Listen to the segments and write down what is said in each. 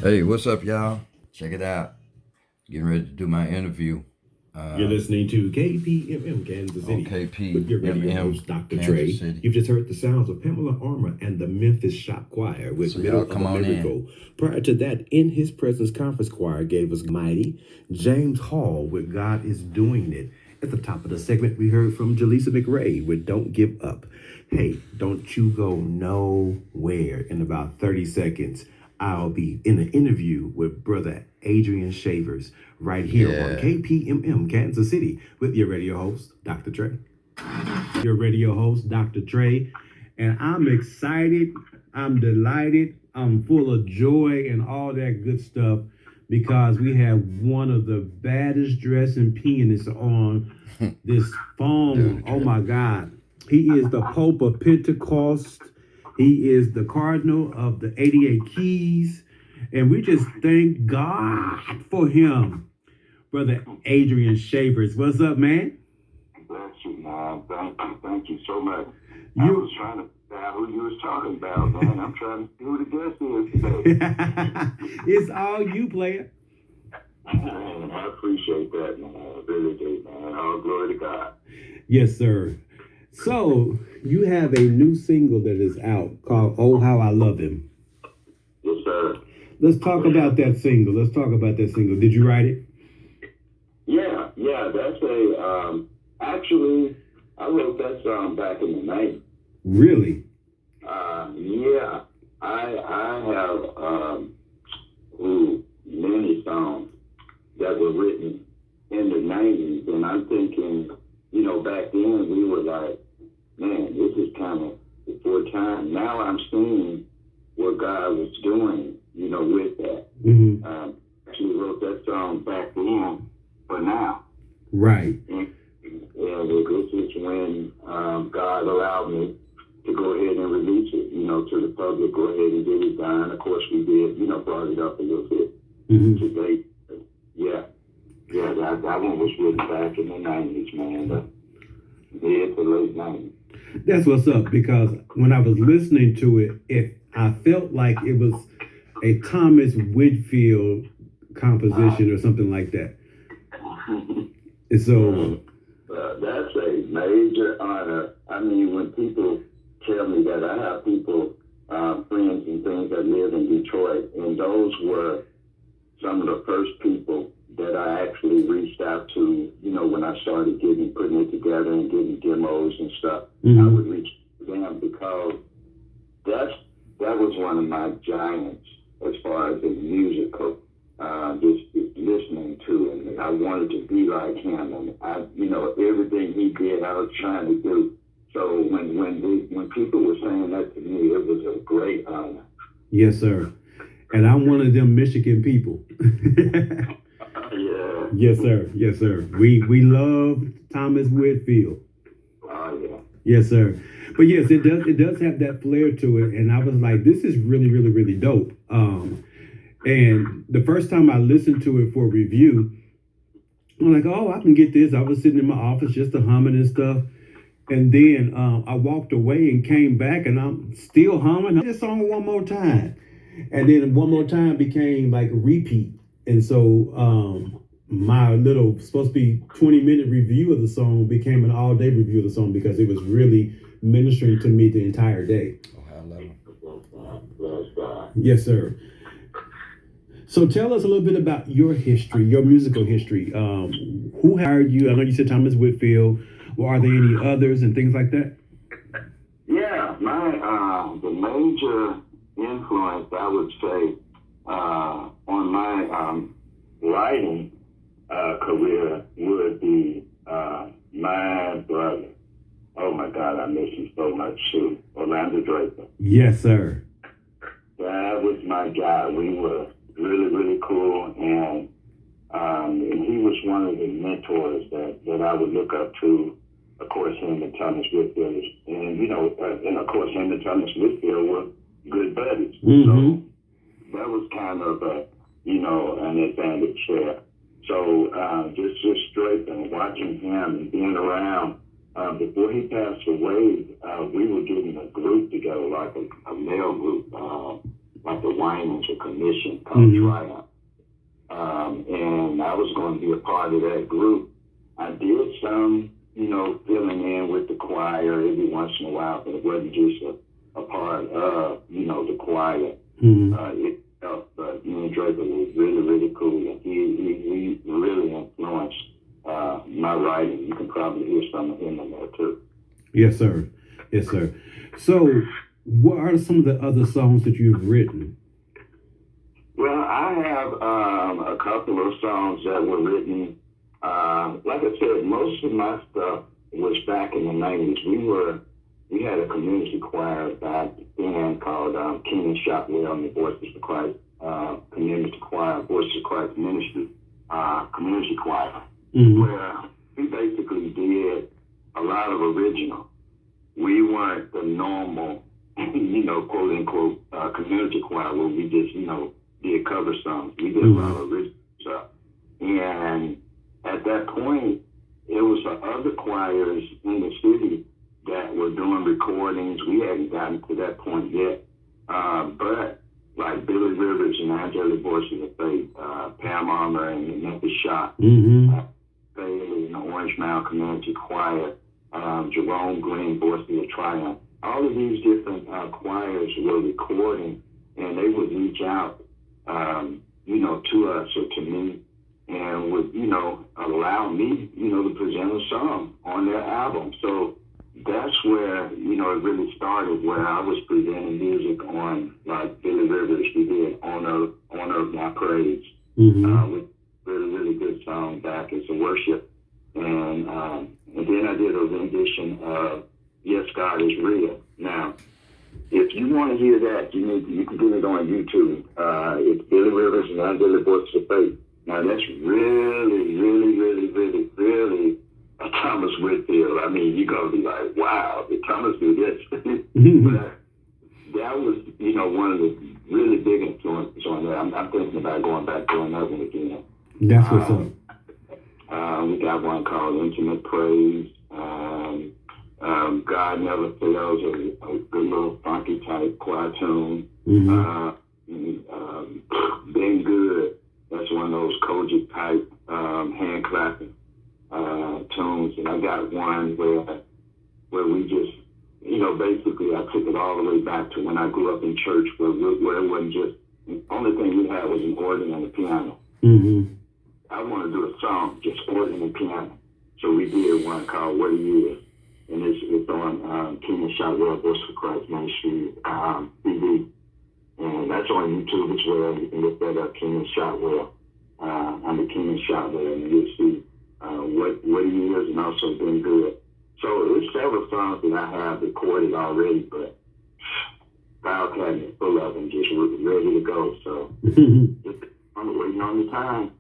Hey, what's up, y'all? Check it out. Getting ready to do my interview You're uh, listening to KPMM Kansas on City with your radio KPMM host, Dr. Kansas Trey. City. You've just heard the sounds of Pamela Armour and the Memphis Shop Choir with So y'all Middle of come a on in. Miracle. Prior to that, In His Presence Conference Choir gave us Mighty. James Hall with God is Doing It. At the top of the segment, we heard from Jaleesa McRae with Don't Give Up. Hey, don't you go nowhere. In about 30 seconds, I'll be in an interview with Brother Adrian Shavers right here on Yeah. KPMM Kansas City with your radio host, Dr. Trey. Your radio host, Dr. Trey. And I'm excited, I'm delighted, I'm full of joy and all that good stuff because we have one of the baddest dressing pianists on this phone. Oh my God. He is the Pope of Pentecost. He is the Cardinal of the 88 Keys. And we just thank God for him. Brother Adrian Shavers. What's up, man? Bless you, man. Thank you so much. I You was trying to figure out who you was talking about, man. I'm trying to see who the guest is today. It's all you, player. Man, I appreciate that, man. I really do, man. All glory to God. Yes, sir. So you have a new single that is out called "Oh How I Love Him." Yes, sir. Let's talk about that single. Did you write it? Yeah. That's actually, I wrote that song back in the 90s. Really? Yeah. I have many songs that were written in the 90s, and I'm thinking, back then we were like, man, this is kind of before time. Now I'm seeing what God was doing, with that. Mm-hmm. Actually wrote that song back then for now. Right. And this is when God allowed me to go ahead and release it, to the public, go ahead and get it done. Of course we did, brought it up a little bit today. Yeah, that one was written back in the 90s, man. The mid to late 90s. That's what's up, because when I was listening to it, I felt like it was a Thomas Whitfield composition or something like that. And so that's a major honor. I mean, when people tell me that, I have people, friends and things that live in Detroit, and those were some of the first people that I actually reached out to, when I started putting it together and getting demos and stuff. I would reach to them because that was one of my giants as far as the musical, just listening to him. And I wanted to be like him, and everything he did, I was trying to do. So when people were saying that to me, it was a great honor. yes, sir. And I'm one of them Michigan people. Yeah. Yes, sir. Yes, sir. We love Thomas Whitfield. Yeah. Yes, sir. But yes, it does have that flair to it, and I was like, this is really, really, really dope. And the first time I listened to it for review, I'm like, oh, I can get this. I was sitting in my office just humming and stuff. And then I walked away and came back, and I'm still humming this song one more time. And then one more time became like a repeat. And so my little supposed to be 20-minute review of the song became an all-day review of the song because it was really ministering to me the entire day. Oh, how I love him. Yes, sir. So tell us a little bit about your history, your musical history. Who hired you? I know you said Thomas Whitfield. Or are there any others and things like that? Yeah, the major influence, I would say, on my writing career would be my brother. Oh my God, I miss him so much too. Orlando Draper. Yes, sir. That was my guy. We were really, really cool, and he was one of the mentors that I would look up to. Of course, him and Thomas Whitfield, and of course, him and Thomas Whitfield were good buddies. So that was kind of an advantage there. So just straight and watching him and being around. Before he passed away, we were getting a group together, like a male group. like the Winans Commission called Triumph. And I was going to be a part of that group. I did some, filling in with the choir every once in a while, but it wasn't just a part of, the choir. But me and Draper was really, really cool. And he really influenced my writing. You can probably hear some of him in there too. Yes, sir. Yes, sir. So, what are some of the other songs that you've written? Well, I have a couple of songs that were written. Like I said, most of my stuff was back in the 90s. We had a community choir back then called King Shotwell and the Voices of Christ Community Choir, Voices of Christ Ministry Community Choir, where we basically did a lot of original. We weren't the normal, quote unquote, community choir where we just, did cover songs. We did a lot of original stuff. And at that point, it was the other choirs in the city that were doing recordings. We hadn't gotten to that point yet. But like Billy Rivers and Angelic Voices of Faith, Pam Armour and the Memphis Shop, Bailey and the Orange Mound Community Choir, Jerome Green, Voices of Triumph. All of these different choirs were recording, and they would reach out, to us or to me, and would, allow me, to present a song on their album. So that's where, it really started, where I was presenting music on, like Billy Rivers. We did Honor of My Praise, with really, really good song back as a worship. And then I did a rendition of Yes, God is Real. Now, if you want to hear that, you can get it on YouTube. It's Billy Rivers and Angelic Voices of Faith. Now, that's really, really, really, really, really a Thomas Whitfield. I mean, you're going to be like, wow, did Thomas do this? But that was, one of the really big influences on that. I'm thinking about going back to another one again. That's what's up. We got one called Intimate Praise. God Never Fails, a good little funky type choir tune. Been Good, that's one of those Kojic type hand clapping tunes. And I got one where we just, basically I took it all the way back to when I grew up in church, where it wasn't just, the only thing we had was an organ and a piano. I want to do a song, just organ and piano. So we did one called What Are You? And it's on King Shotwell, Voice for Christ Ministry CD. And that's on YouTube as well. You can look that up, King Shotwell. I'm the King Shotwell, and you'll see what he is, and also Been Good. So there's several songs that I have recorded already, but file cabinet full of them, just ready to go. So I'm waiting on the time.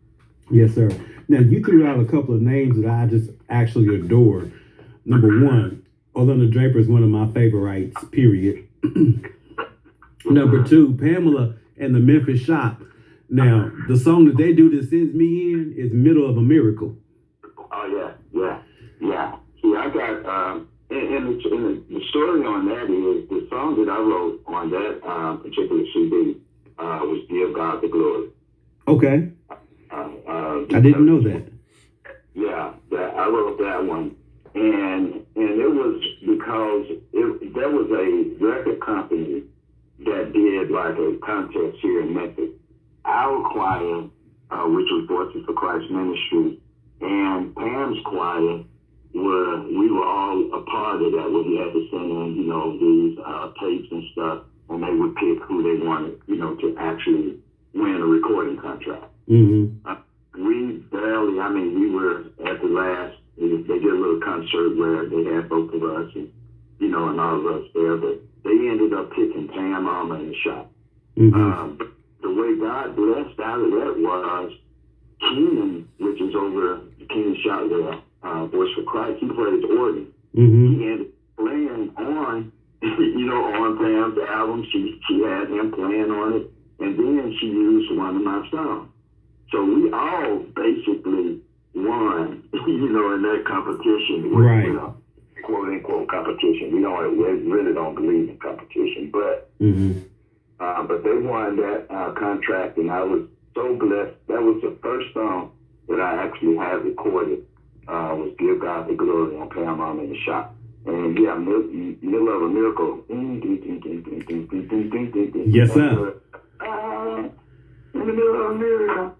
Yes, sir. Now, you threw out a couple of names that I just actually adore. Number one, Orlando Draper is one of my favorites, period. Number two, Pamela and the Memphis Shop. Now, the song that they do that sends me in is Middle of a Miracle. Oh, yeah. See, I got, and the story on that is the song that I wrote on that particular CD was Give God the Glory. Okay. I didn't know that. Yeah, I wrote that one. And it was because there was a record company that did like a contest here in Memphis. Our choir, which was Voices for Christ Ministry, and Pam's choir, we were all a part of that, where we had to send in, these tapes and stuff, and they would pick who they wanted, to actually win a recording contract. We barely, we were at the last, they did a little concert where they had both of us and, and all of us there, but they ended up picking Pam Armour in the shop. The way God blessed out of that was Keenan, which is over the Keenan shop there, Voice for Christ, he plays organ. He ended up playing on, on Pam's album. She had him playing on it, and then she used one of my songs. So we all basically won, in that competition. Right. Quote unquote competition. We really don't believe in competition, but But they won that contract, and I was so blessed. That was the first song that I actually had recorded. Was "Give God the Glory" on Paramount in the Shop. And yeah, middle of a miracle. Yes, sir. In the middle of a miracle.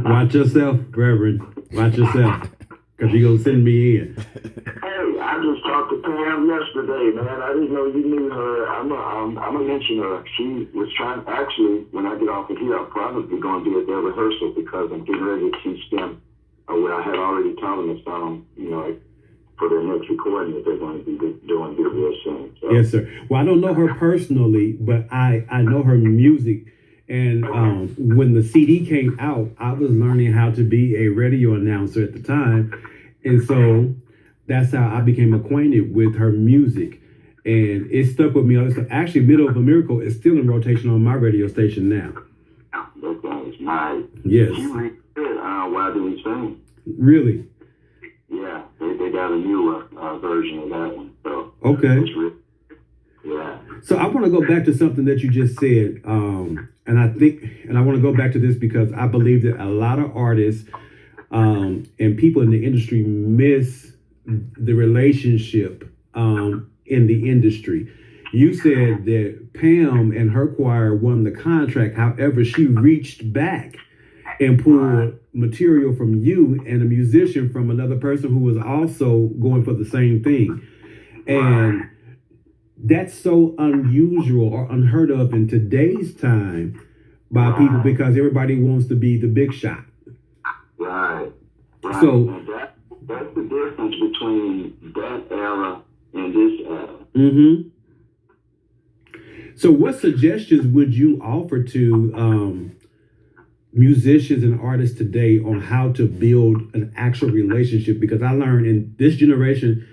Watch yourself, Reverend. Watch yourself, because you're going to send me in. Hey, I just talked to Pam yesterday, man. I didn't know you knew her. I'm gonna mention her. She was trying. Actually, when I get off of here, I'll probably going to do their rehearsal because I'm getting ready to teach them. Where I had already taught them the song, for their next recording that they're going to be doing here real soon. So. Yes, sir. Well, I don't know her personally, but I know her music. And when the CD came out, I was learning how to be a radio announcer at the time. And so that's how I became acquainted with her music. And it stuck with me. Actually, Middle of a Miracle is still in rotation on my radio station now. That was nice. Yes. She really did. Why Do We Sing? Really? Yeah, they got a newer version of that one. So okay. Yeah. So I want to go back to something that you just said, and I want to go back to this because I believe that a lot of artists and people in the industry miss the relationship in the industry. You said that Pam and her choir won the contract. However, she reached back and pulled material from you and a musician from another person who was also going for the same thing. And that's so unusual or unheard of in today's time by people because everybody wants to be the big shot. Right. So and that's the difference between that era and this era. Mm-hmm. So what suggestions would you offer to musicians and artists today on how to build an actual relationship? Because I learned in this generation,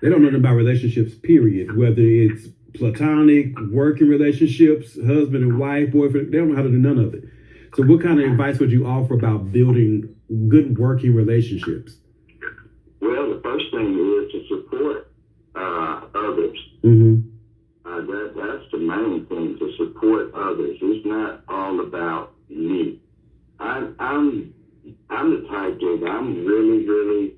they don't know nothing about relationships, period. Whether it's platonic, working relationships, husband and wife, boyfriend, they don't know how to do none of it. So what kind of advice would you offer about building good working relationships? Well, the first thing is to support others. Mm-hmm. That's the main thing, to support others. It's not all about me. I'm the type that I'm really, really,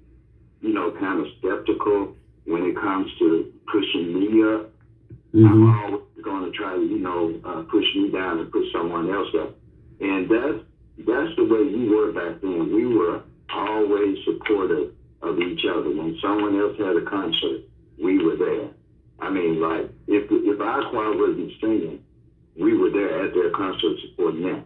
kind of skeptical when it comes to pushing me up. Mm-hmm. I'm always going to try to, push me down and push someone else up. And that's the way we were back then. We were always supportive of each other. When someone else had a concert, we were there. I mean, like, if our choir wasn't singing, we were there at their concert supporting them.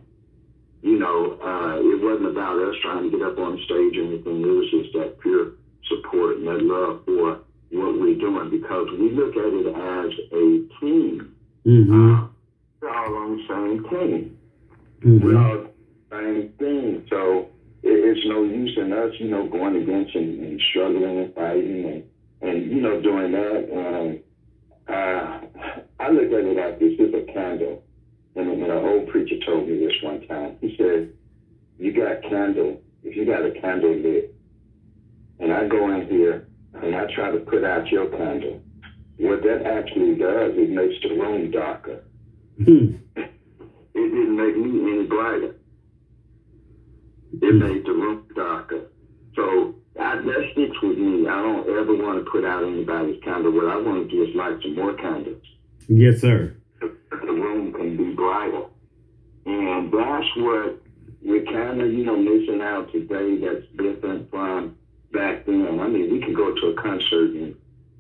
It wasn't about us trying to get up on stage or anything. It was just that pure support and that love for what we're doing, because we look at it as a team. Mm-hmm. We're all on the same team. Mm-hmm. We're all the same thing. So it's no use in us, going against and struggling and fighting and doing that. I look at it like this. It's a candle. And an old preacher told me this one time. He said, if you got a candle lit, and I go in here and I try to put out your candle, what that actually does, it makes the room darker. It didn't make me any brighter. It made the room darker. So that sticks with me. I don't ever want to put out anybody's candle. What I want to do is light some more candles. Yes, sir. The room can be brighter. And that's what we're kind of, missing out today that's different from back then. I mean, we could go to a concert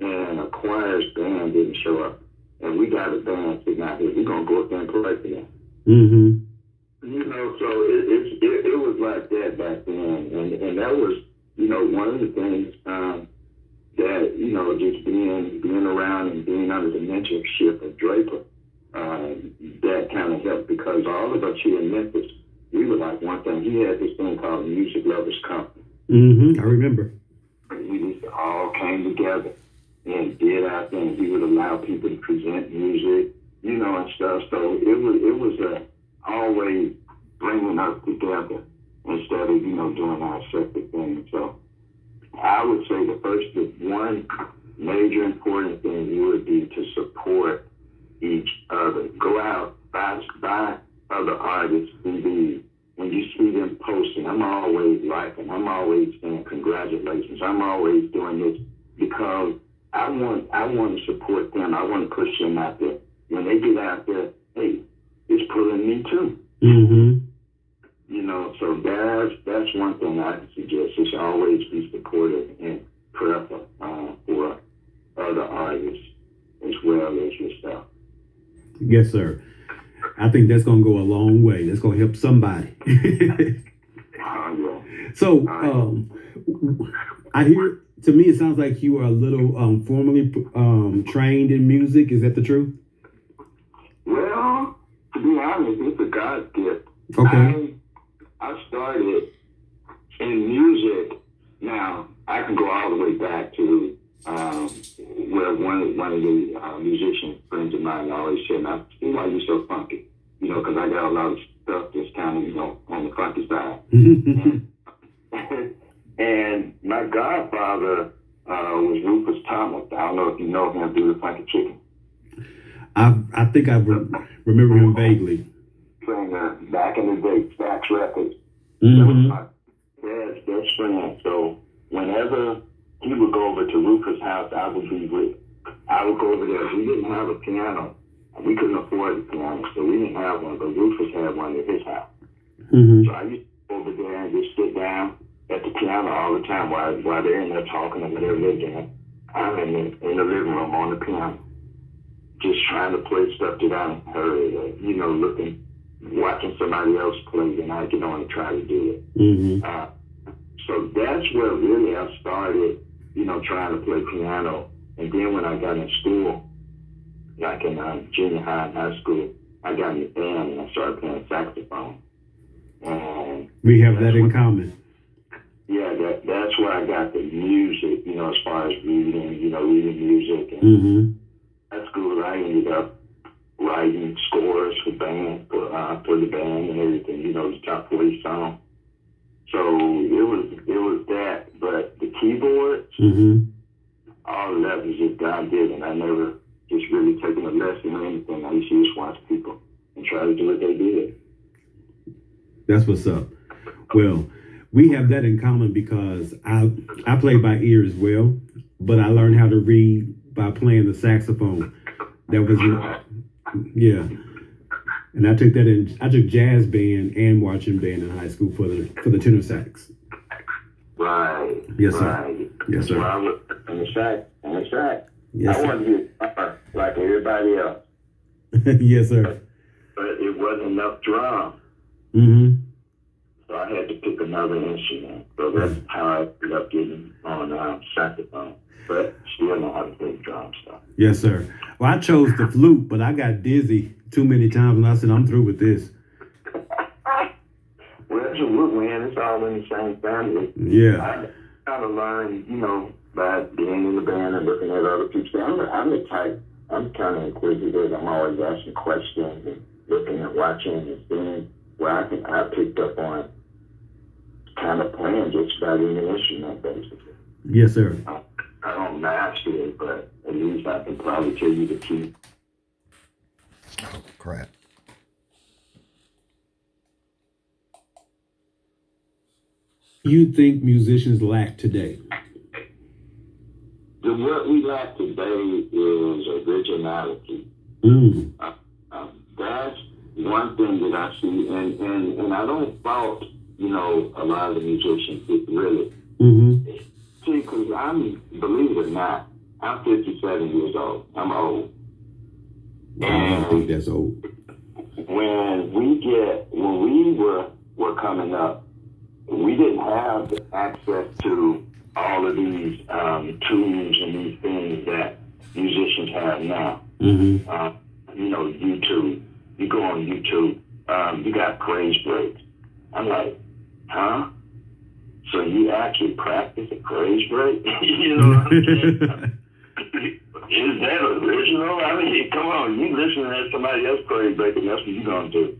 and a choir's band didn't show up. And we got a band sitting out here. We're going to go up there and play for them. Mm-hmm. So it was like that back then. And that was, one of the things that, just being around and being under the mentorship of Draper, that kind of helped, because all of us here in Memphis, we were like one thing. He had this thing called Music Lovers Company. Mm-hmm. I remember. We just all came together and did our thing. We would allow people to present music, and stuff. So it was always bringing us together instead of, doing our separate things. So I would say the one major important thing would be to support each other. Go out by other artists' CDs. When you see them posting, I'm always liking. I'm always saying congratulations. I'm always doing this because I want to support them. I want to push them out there. When they get out there, hey, it's pulling me too. Mm-hmm. You know, so that's one thing I suggest. Is always be supportive and prayerful for other artists as well as yourself. Yes, sir. I think that's going to go a long way. That's going to help somebody. Yeah. So, I hear, to me, it sounds like you are a little formally trained in music. Is that the truth? Well, to be honest, it's a God gift. Okay. I started in music. Now, I can go all the way back to where one of the musician friends of mine always said, "Now, see why you're so funky?" You know, because I got a lot of stuff that's kind of, you know, on the funky side. And my godfather was Rufus Thomas. I don't know if you know him, do the Funky Chicken. I think I remember him vaguely. Playing back in the day, Stax Records. Mm-hmm. That was my dad's best friend. So whenever he would go over to Rufus' house, I would go over there. We didn't have a piano. We couldn't afford a piano, so we didn't have one, but Rufus had one at his house. Mm-hmm. So I used to go over there and just sit down at the piano all the time while they're in there talking or whatever they're doing. I'm in the living room on the piano, just trying to play stuff that I heard, you know, watching somebody else play, and I get on and try to do it. Mm-hmm. So that's where really I started, you know, trying to play piano. And then when I got in school, like in junior high and high school, I got in the band and I started playing saxophone. And we have that in common. Yeah, that's where I got the music, you know, as far as reading music. And Mm-hmm. at school, I ended up writing scores for the band and everything, you know, the top 40 song. So it was that, but the keyboards, mm-hmm. all of that was just God given. I never just really taken a lesson or anything. I used to just watch people and try to do what they did. That's what's up. Well, we have that in common because I play by ear as well, but I learned how to read by playing the saxophone. That was, yeah. And I took jazz band and marching band in high school for the tenor sax. Right. Yes, sir. Right. Yes, sir. Well, I was on the sax. Yes, I wanted to be a drummer like everybody else. yes, sir. But it wasn't enough drum. Mm-hmm. So I had to pick another instrument. So that's how I ended up getting on saxophone. But still know how to play drum stuff. Yes, sir. Well, I chose the flute, but I got dizzy too many times, and I said, I'm through with this. Well, it's a woodwind. It's all in the same family. Yeah. I kind of learned, you know, by being in the band and looking at other people. I'm the type, I'm kind of inquisitive. I'm always asking questions and looking and watching and seeing where I picked up on kind of playing just about any instrument, basically. Yes, sir. I don't master it, but at least I can probably tell you the key. Oh, crap. You think musicians lack today? What we lack today is originality. Mm. That's one thing that I see, and I don't fault, you know, a lot of the musicians, really. Mm-hmm. See, because believe it or not, I'm 57 years old. I'm old. I don't think that's old. When we were coming up, we didn't have access to all of these tools and these things that musicians have now. Mm-hmm. You know, YouTube. You go on YouTube, you got praise breaks. I'm like, huh? So you actually practice a praise break? You know what I'm saying? Is that original? I mean, come on, you listening to somebody else praise break, and that's what you're going to do.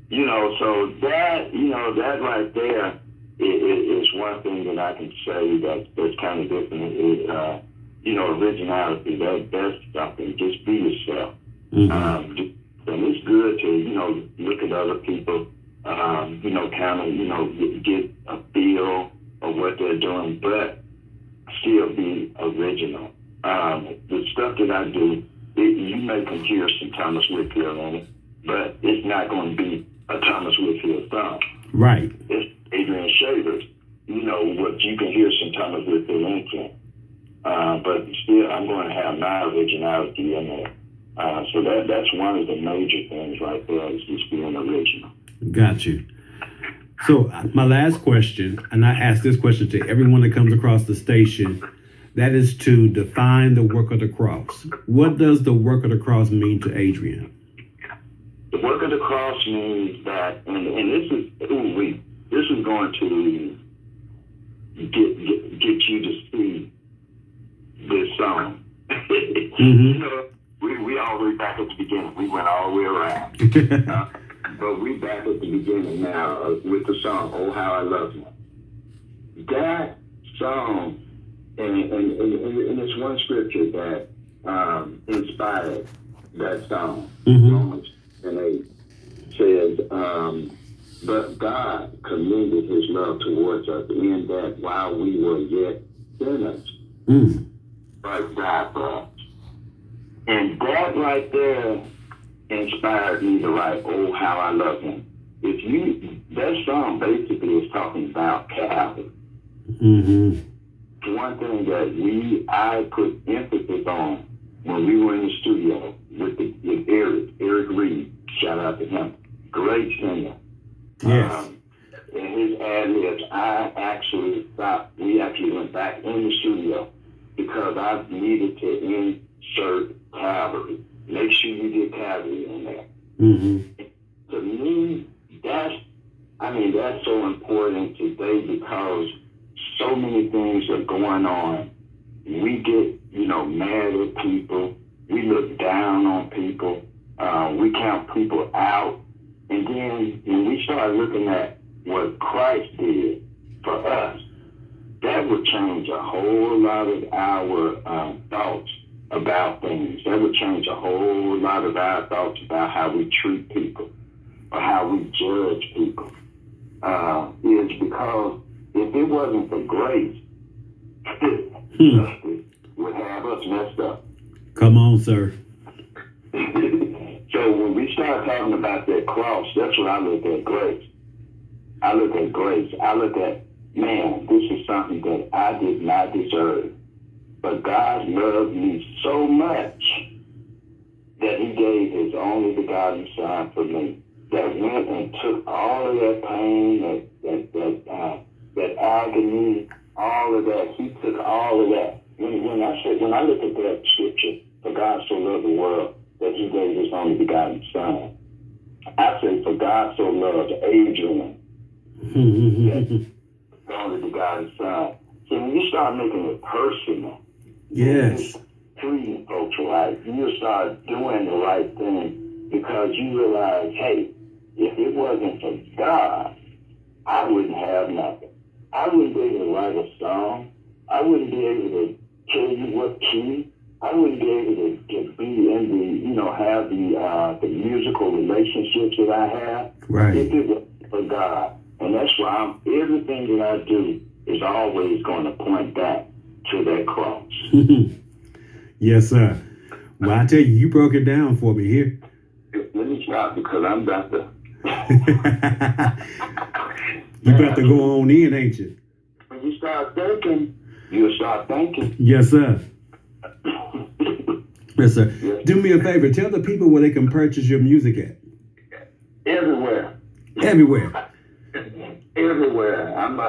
You know, so that, you know, that right there is one thing that I can say that's kind of different. You know, originality, that's something. Just be yourself. Mm-hmm. And it's good to, look at other people, kind of, get a feel of what they're doing, but still be original. The stuff that I do, you may can hear some Thomas Whitfield in it, but it's not going to be a Thomas Whitfield song. Right. It's Adrian Shavers. What you can hear some Thomas Whitfield influence. But still, I'm going to have my originality in there. So that's one of the major things right there is just being original. Got you. So my last question, and I ask this question to everyone that comes across the station, that is to define the work of the cross. What does the work of the cross mean to Adrian? The work of the cross means that, and this is going to get you to see this song. We all the way back at the beginning. We went all the way around. But we back at the beginning now with the song, Oh How I Love You. That song, and it's one scripture that inspired that song. Romans 8 says, but God commended his love towards us in that while we were yet sinners, Christ died for us. And that right there inspired me to write, Oh, How I Love Him. That song basically is talking about Calvary. One thing that I put emphasis on when we were in the studio with Eric Reed, shout out to him, great singer. Yes. And his ad-libs, we actually went back in the studio because I needed to insert Calvary. Make sure you get Calvary in there. To me, that's so important today because so many things are going on. We get, mad at people. We look down on people. We count people out. And then when we start looking at what Christ did for us, that would change a whole lot of our thoughts about things. That would change a whole lot of our thoughts about how we treat people or how we judge people. Is because if it wasn't for grace, justice would have us messed up. Come on, sir. So when we start talking about that cross, that's what I look at grace. I look at grace. I look at, man, this is something that I did not deserve. But God loved me so much that he gave his only begotten son for me, that went and took all of that pain, that agony, all of that. He took all of that. When I look at that scripture, for God so loved the world that he gave his only begotten son, I say, for God so loved Adrian, his only begotten son. So when you start making it personal, yes, treating folks right, you start doing the right thing because you realize, hey, if it wasn't for God, I wouldn't have nothing. I wouldn't be able to write a song. I wouldn't be able to tell you what key. I wouldn't be able to be in have the musical relationships that I have. Right. If it wasn't for God. And that's why everything that I do is always going to point back to that cross. Yes, sir. Well, I tell you, you broke it down for me here. Let me stop because I'm about to. You about to go on in, ain't you? When you start thinking, you'll start thinking. Yes, sir. Yes, sir. Yes. Do me a favor. Tell the people where they can purchase your music at. Everywhere. Everywhere. Everywhere. I'm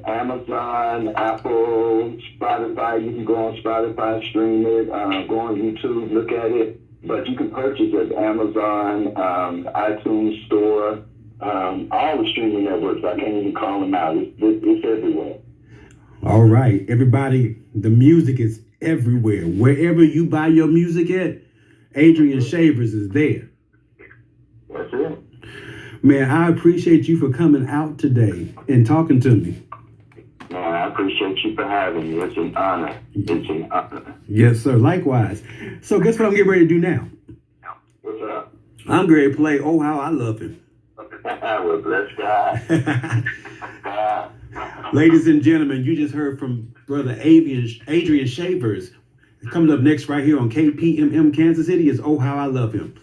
Amazon, Apple, Spotify. You can go on Spotify, stream it, go on YouTube, look at it. But you can purchase it at Amazon, iTunes Store, all the streaming networks. I can't even call them out. It's everywhere. All right. Everybody, the music is everywhere. Wherever you buy your music at, Adrian Shavers is there. That's it. Man, I appreciate you for coming out today and talking to me. Man, I appreciate you for having me. It's an honor. It's an honor. Yes, sir. Likewise. So guess what I'm getting ready to do now? What's up? I'm going to play Oh How I Love Him. Well, bless God. Ladies and gentlemen, you just heard from Brother Adrian Shavers. Coming up next right here on KPMM Kansas City is Oh How I Love Him.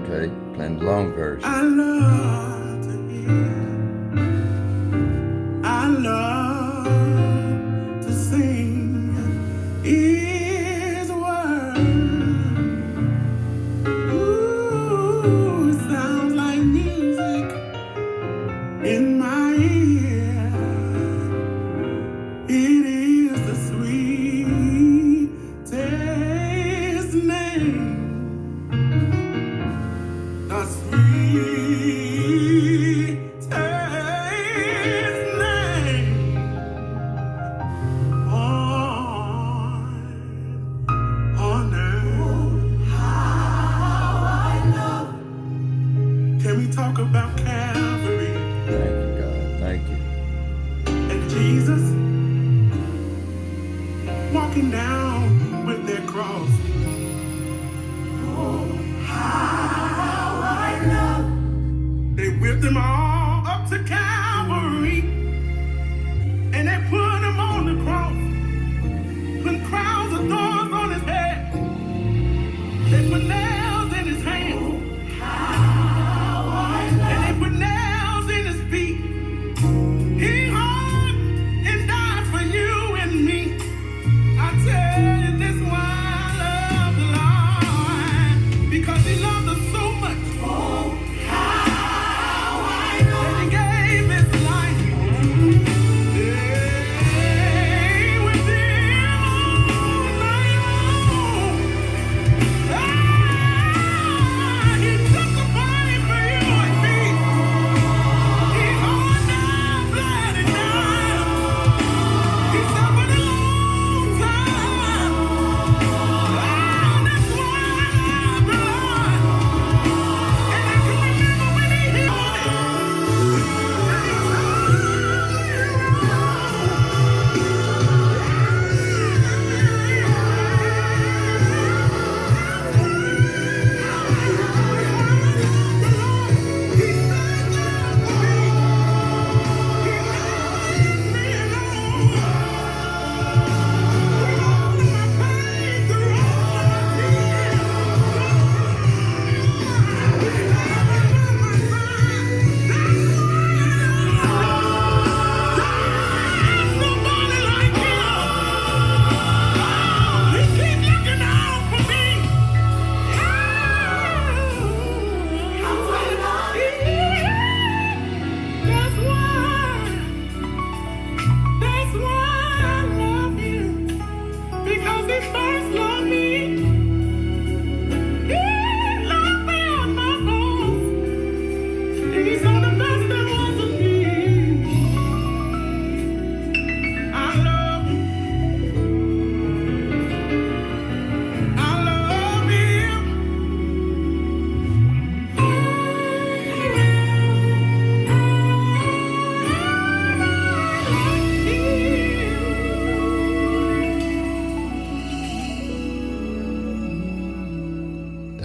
Okay, playing the long version. I love to hear. I love to sing His word. Ooh, it sounds like music in my ear. It is the sweetest name. The sweetest name on earth. How I love. Can we talk about Calvary? Thank you, God. Thank you.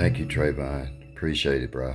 Thank you, Trevon. Appreciate it, bro.